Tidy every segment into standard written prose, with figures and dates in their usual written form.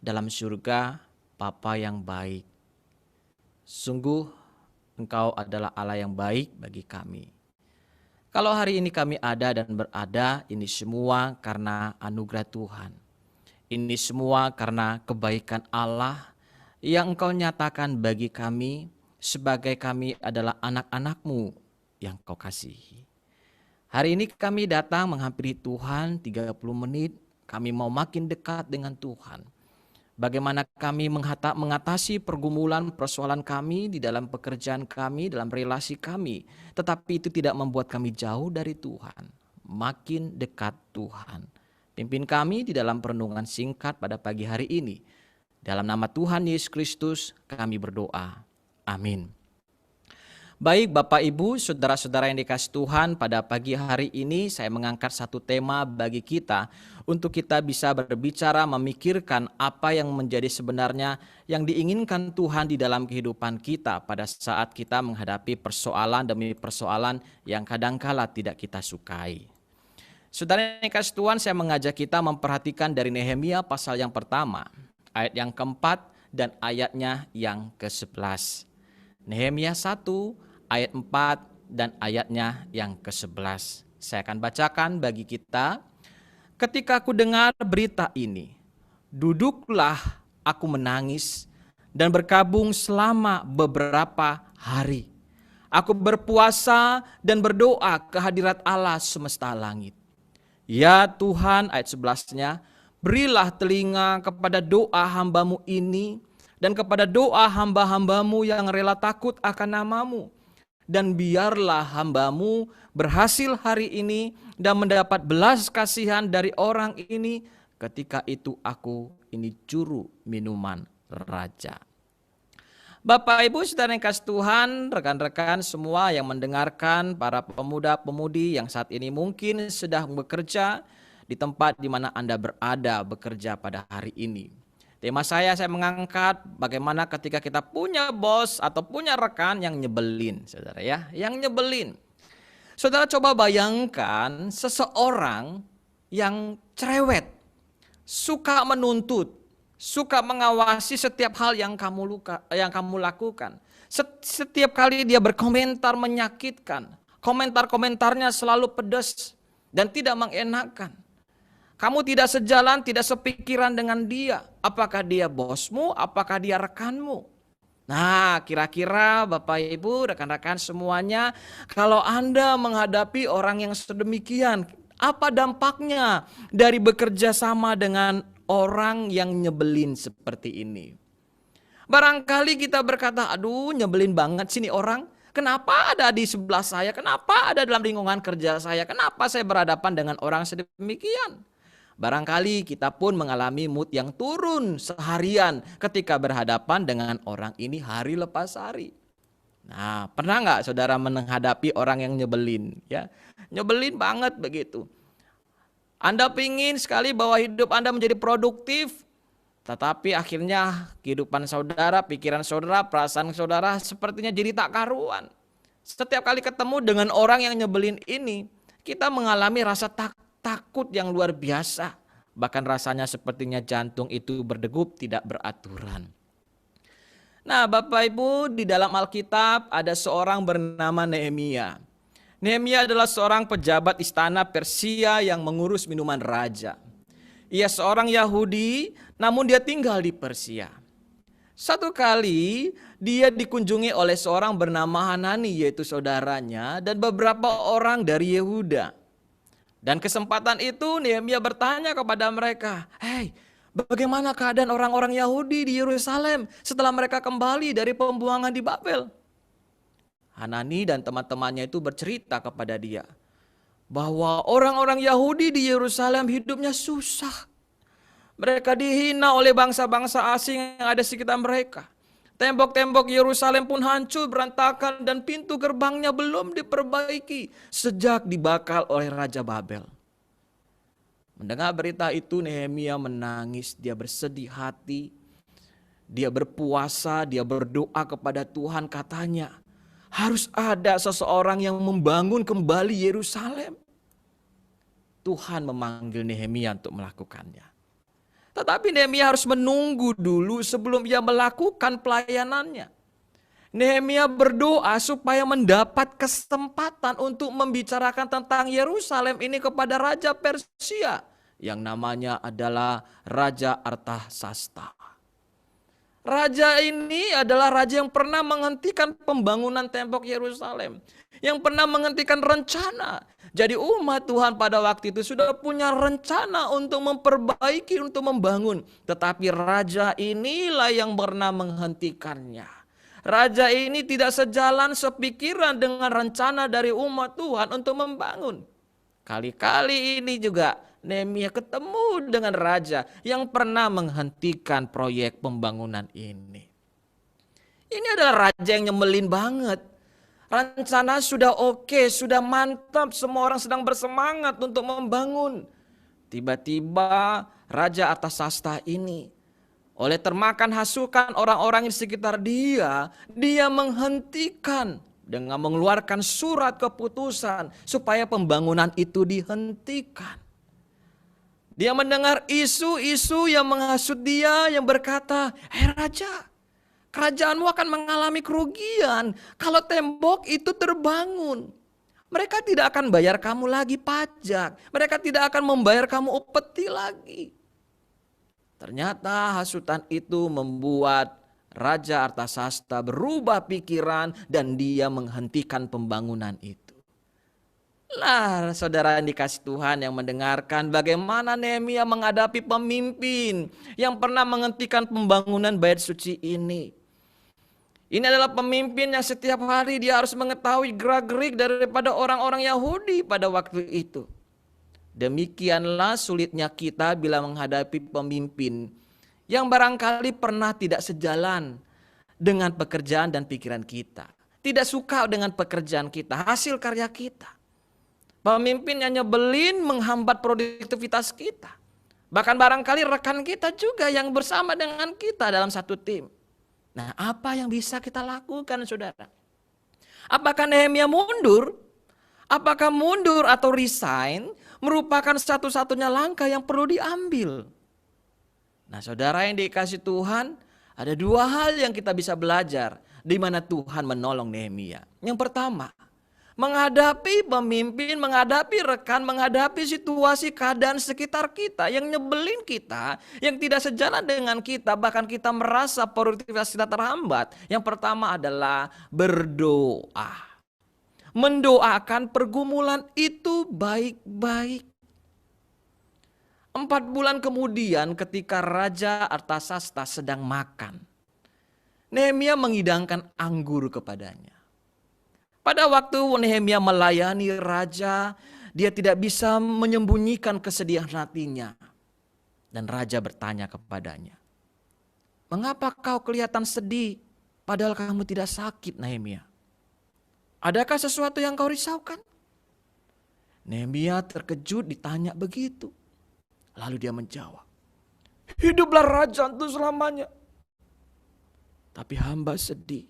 dalam surga, Bapa yang baik. Sungguh Engkau adalah Allah yang baik bagi kami. Kalau hari ini kami ada dan berada, ini semua karena anugerah Tuhan. Ini semua karena kebaikan Allah yang Engkau nyatakan bagi kami sebagai kami adalah anak-anak-Mu yang Kau kasihi. Hari ini kami datang menghampiri Tuhan 30 menit, kami mau makin dekat dengan Tuhan. Bagaimana kami mengatasi pergumulan persoalan kami di dalam pekerjaan kami, dalam relasi kami. Tetapi itu tidak membuat kami jauh dari Tuhan. Makin dekat Tuhan. Pimpin kami di dalam perenungan singkat pada pagi hari ini. Dalam nama Tuhan Yesus Kristus kami berdoa. Amin. Baik Bapak Ibu, saudara-saudara yang dikasih Tuhan, pada pagi hari ini saya mengangkat satu tema bagi kita untuk kita bisa berbicara, memikirkan apa yang menjadi sebenarnya yang diinginkan Tuhan di dalam kehidupan kita pada saat kita menghadapi persoalan demi persoalan yang kadangkala tidak kita sukai. Saudara yang dikasih Tuhan, saya mengajak kita memperhatikan dari Nehemia pasal yang pertama, ayat yang keempat dan ayatnya yang ke-11. Nehemia 1 ayat 4 dan ayatnya yang ke-11. Saya akan bacakan bagi kita. Ketika aku dengar berita ini, duduklah aku menangis dan berkabung selama beberapa hari. Aku berpuasa dan berdoa ke hadirat Allah semesta langit. Ya Tuhan, ayat 11-nya, berilah telinga kepada doa hamba-Mu ini dan kepada doa hamba-hamba-Mu yang rela takut akan nama-Mu. Dan biarlah hamba-Mu berhasil hari ini dan mendapat belas kasihan dari orang ini. Ketika itu aku ini juru minuman raja. Bapak Ibu saudara yang kasih Tuhan, rekan-rekan semua yang mendengarkan, para pemuda-pemudi yang saat ini mungkin sedang bekerja di tempat di mana Anda berada bekerja pada hari ini. Tema saya mengangkat bagaimana ketika kita punya bos atau punya rekan yang nyebelin, saudara ya, yang nyebelin. Saudara coba bayangkan seseorang yang cerewet, suka menuntut, suka mengawasi setiap hal yang kamu lakukan. Setiap kali dia berkomentar menyakitkan, komentar-komentarnya selalu pedas dan tidak mengenakan. Kamu tidak sejalan, tidak sepikiran dengan dia. Apakah dia bosmu, apakah dia rekanmu? Nah, kira-kira Bapak Ibu, rekan-rekan semuanya, kalau Anda menghadapi orang yang sedemikian, apa dampaknya dari bekerja sama dengan orang yang nyebelin seperti ini? Barangkali kita berkata, aduh nyebelin banget sih nih orang. Kenapa ada di sebelah saya? Kenapa ada dalam lingkungan kerja saya? Kenapa saya berhadapan dengan orang sedemikian? Barangkali kita pun mengalami mood yang turun seharian ketika berhadapan dengan orang ini hari lepas hari. Nah, pernah nggak saudara menghadapi orang yang nyebelin? Ya, nyebelin banget begitu. Anda pingin sekali bahwa hidup Anda menjadi produktif, tetapi akhirnya kehidupan saudara, pikiran saudara, perasaan saudara sepertinya jadi tak karuan. Setiap kali ketemu dengan orang yang nyebelin ini, kita mengalami rasa takut yang luar biasa. Bahkan rasanya sepertinya jantung itu berdegup tidak beraturan. Nah Bapak Ibu, di dalam Alkitab ada seorang bernama Nehemia. Nehemia adalah seorang pejabat istana Persia yang mengurus minuman raja. Ia seorang Yahudi, namun dia tinggal di Persia. Satu kali dia dikunjungi oleh seorang bernama Hanani, yaitu saudaranya, dan beberapa orang dari Yehuda. Dan kesempatan itu Nehemia bertanya kepada mereka, "Hei, bagaimana keadaan orang-orang Yahudi di Yerusalem setelah mereka kembali dari pembuangan di Babel?" Hanani dan teman-temannya itu bercerita kepada dia bahwa orang-orang Yahudi di Yerusalem hidupnya susah. Mereka dihina oleh bangsa-bangsa asing yang ada di sekitar mereka. Tembok-tembok Yerusalem pun hancur berantakan dan pintu gerbangnya belum diperbaiki sejak dibakar oleh Raja Babel. Mendengar berita itu Nehemia menangis, dia bersedih hati, dia berpuasa, dia berdoa kepada Tuhan, katanya harus ada seseorang yang membangun kembali Yerusalem. Tuhan memanggil Nehemia untuk melakukannya. Tetapi Nehemia harus menunggu dulu sebelum ia melakukan pelayanannya. Nehemia berdoa supaya mendapat kesempatan untuk membicarakan tentang Yerusalem ini kepada Raja Persia yang namanya adalah Raja Artasasta. Raja ini adalah raja yang pernah menghentikan pembangunan tembok Yerusalem, yang pernah menghentikan rencana. Jadi umat Tuhan pada waktu itu sudah punya rencana untuk memperbaiki, untuk membangun. Tetapi raja inilah yang pernah menghentikannya. Raja ini tidak sejalan sepikiran dengan rencana dari umat Tuhan untuk membangun. Kali-kali ini juga Nehemia ketemu dengan raja yang pernah menghentikan proyek pembangunan ini. Ini adalah raja yang nyebelin banget. Rencana sudah oke, sudah mantap, semua orang sedang bersemangat untuk membangun. Tiba-tiba Raja Artasasta ini oleh termakan hasukan orang-orang di sekitar dia menghentikan dengan mengeluarkan surat keputusan supaya pembangunan itu dihentikan. Dia mendengar isu-isu yang menghasut dia yang berkata, "Hei raja, kerajaanmu akan mengalami kerugian kalau tembok itu terbangun. Mereka tidak akan bayar kamu lagi pajak. Mereka tidak akan membayar kamu upeti lagi." Ternyata hasutan itu membuat Raja Artasasta berubah pikiran dan dia menghentikan pembangunan itu. Nah, saudara yang dikasih Tuhan yang mendengarkan bagaimana Nehemia menghadapi pemimpin yang pernah menghentikan pembangunan bait suci ini. Ini adalah pemimpin yang setiap hari dia harus mengetahui gerak-gerik daripada orang-orang Yahudi pada waktu itu. Demikianlah sulitnya kita bila menghadapi pemimpin yang barangkali pernah tidak sejalan dengan pekerjaan dan pikiran kita. Tidak suka dengan pekerjaan kita, hasil karya kita. Pemimpin yang nyebelin menghambat produktivitas kita. Bahkan barangkali rekan kita juga yang bersama dengan kita dalam satu tim. Nah, apa yang bisa kita lakukan, saudara? Apakah Nehemia mundur? Apakah mundur atau resign merupakan satu-satunya langkah yang perlu diambil? Nah, saudara yang dikasih Tuhan, ada dua hal yang kita bisa belajar di mana Tuhan menolong Nehemia. Yang pertama, menghadapi pemimpin, menghadapi rekan, menghadapi situasi keadaan sekitar kita yang nyebelin kita, yang tidak sejalan dengan kita, bahkan kita merasa produktivitas kita terhambat. Yang pertama adalah berdoa. Mendoakan pergumulan itu baik-baik. 4 bulan kemudian ketika Raja Artasasta sedang makan, Nehemia mengidangkan anggur kepadanya. Pada waktu Nehemia melayani raja, dia tidak bisa menyembunyikan kesedihan hatinya. Dan raja bertanya kepadanya, "Mengapa kau kelihatan sedih padahal kamu tidak sakit, Nehemia? Adakah sesuatu yang kau risaukan?" Nehemia terkejut ditanya begitu. Lalu dia menjawab, "Hiduplah raja untuk selamanya. Tapi hamba sedih.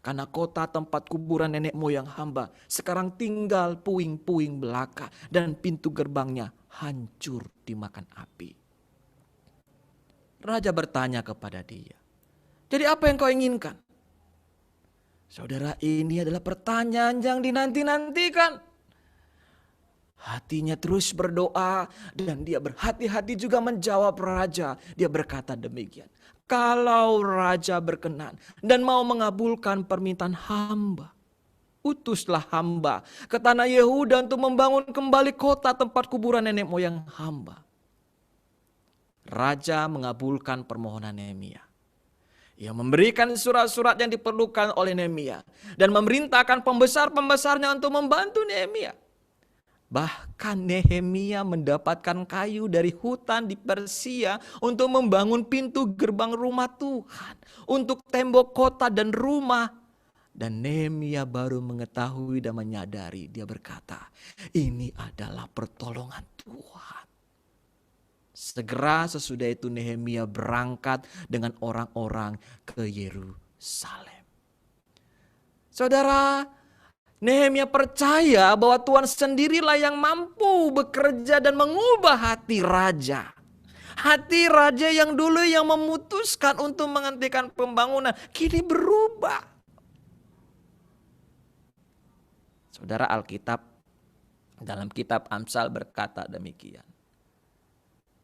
Karena kota tempat kuburan nenek moyang hamba sekarang tinggal puing-puing belaka dan pintu gerbangnya hancur dimakan api." Raja bertanya kepada dia, "Jadi apa yang kau inginkan?" Saudara, ini adalah pertanyaan yang dinanti-nantikan. Hatinya terus berdoa dan dia berhati-hati juga menjawab raja. Dia berkata demikian, "Kalau raja berkenan dan mau mengabulkan permintaan hamba, utuslah hamba ke tanah Yehuda untuk membangun kembali kota tempat kuburan nenek moyang hamba." Raja mengabulkan permohonan Nehemia. Ia memberikan surat-surat yang diperlukan oleh Nehemia dan memerintahkan pembesar-pembesarnya untuk membantu Nehemia. Bahkan Nehemia mendapatkan kayu dari hutan di Persia untuk membangun pintu gerbang rumah Tuhan, untuk tembok kota dan rumah. Dan Nehemia baru mengetahui dan menyadari, dia berkata, ini adalah pertolongan Tuhan. Segera sesudah itu Nehemia berangkat dengan orang-orang ke Yerusalem. Saudara, Nehemia percaya bahwa Tuhan sendirilah yang mampu bekerja dan mengubah hati raja. Hati raja yang dulu yang memutuskan untuk menghentikan pembangunan kini berubah. Saudara, Alkitab dalam kitab Amsal berkata demikian.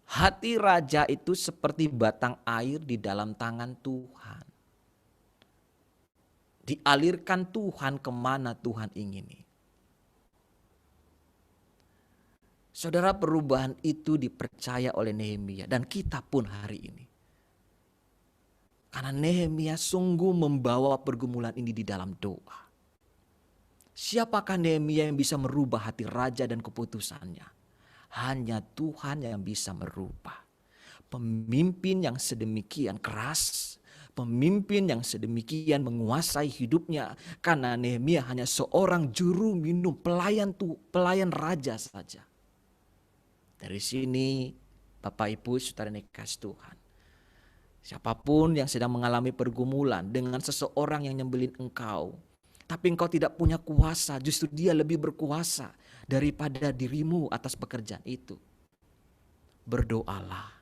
Hati raja itu seperti batang air di dalam tangan Tuhan. Dialirkan Tuhan kemana Tuhan ingini. Saudara, perubahan itu dipercaya oleh Nehemia dan kita pun hari ini. Karena Nehemia sungguh membawa pergumulan ini di dalam doa. Siapakah Nehemia yang bisa merubah hati raja dan keputusannya? Hanya Tuhan yang bisa merubah. Pemimpin yang sedemikian keras, pemimpin yang sedemikian menguasai hidupnya, karena Nehemia hanya seorang juru minum, pelayan raja saja. Dari sini Bapak Ibu Saudara yang dikasihi Tuhan, siapapun yang sedang mengalami pergumulan dengan seseorang yang nyembelin engkau, tapi engkau tidak punya kuasa, justru dia lebih berkuasa daripada dirimu atas pekerjaan itu. Berdoalah.